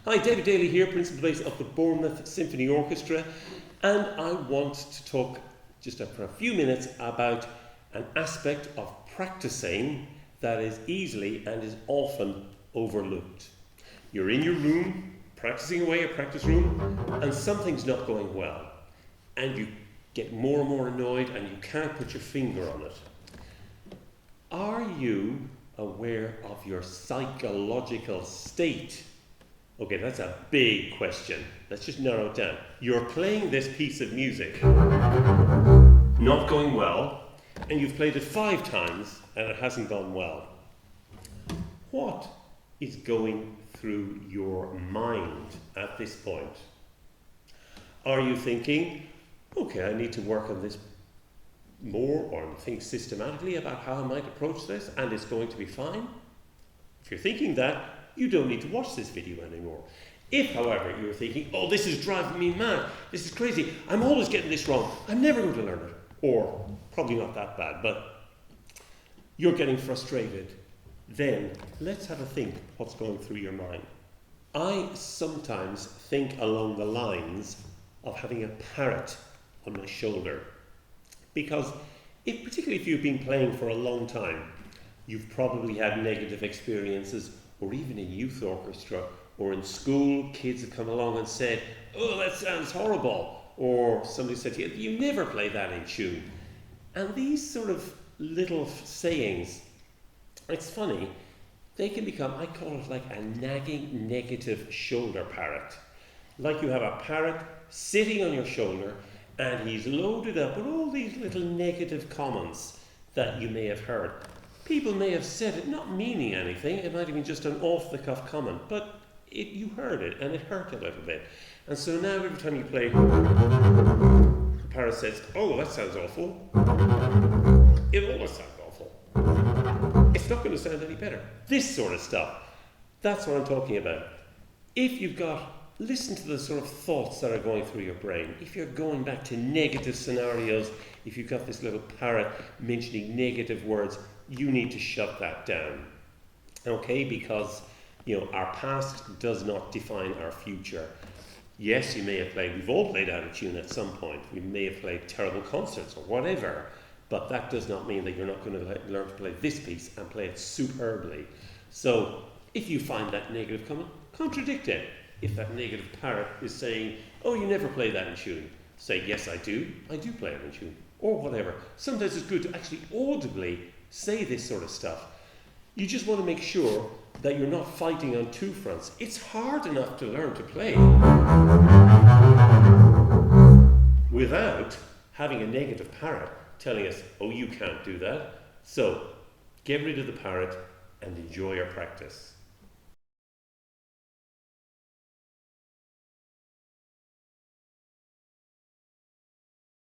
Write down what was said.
Hi, David Daly here, Principal Bass of the Bournemouth Symphony Orchestra, and I want to talk just for a few minutes about an aspect of practicing that is easily and is often overlooked. You're in your room, practicing away your practice room, and something's not going well, and you get more and more annoyed and you can't put your finger on it. Are you aware of your psychological state? Okay, that's a big question. Let's just narrow it down. You're playing this piece of music, not going well, and you've played it 5 times and it hasn't gone well. What is going through your mind at this point? Are you thinking, okay, I need to work on this more, or think systematically about how I might approach this and it's going to be fine? If you're thinking that, you don't need to watch this video anymore. If, however, you're thinking, oh, this is driving me mad, this is crazy, I'm always getting this wrong, I'm never going to learn it, or probably not that bad, but you're getting frustrated, then let's have a think what's going through your mind. I sometimes think along the lines of having a parrot on my shoulder, because particularly if you've been playing for a long time, you've probably had negative experiences, or even in youth orchestra or in school, kids have come along and said, oh, that sounds horrible, or somebody said to you, you never play that in tune. And these sort of little sayings, it's funny, they can become, I call it like a nagging negative shoulder parrot. Like you have a parrot sitting on your shoulder and he's loaded up with all these little negative comments that you may have heard. People may have said it not meaning anything, it might have been just an off-the-cuff comment, but you heard it and it hurt a little bit. And so now every time you play, the parrot says, oh, that sounds awful. It always sounds awful. It's not going to sound any better. This sort of stuff, that's what I'm talking about. If you've got, listen to the sort of thoughts that are going through your brain. If you're going back to negative scenarios, if you've got this little parrot mentioning negative words, you need to shut that down, okay? Because, our past does not define our future. Yes, you may have played, we've all played out of tune at some point. We may have played terrible concerts or whatever, but that does not mean that you're not going to learn to play this piece and play it superbly. So, if you find that negative comment, contradict it. If that negative parrot is saying, oh, you never play that in tune, say, yes, I do play it in tune, or whatever. Sometimes it's good to actually audibly say this sort of stuff. You just want to make sure that you're not fighting on 2 fronts. It's hard enough to learn to play without having a negative parrot telling us, oh, you can't do that. So get rid of the parrot and enjoy your practice.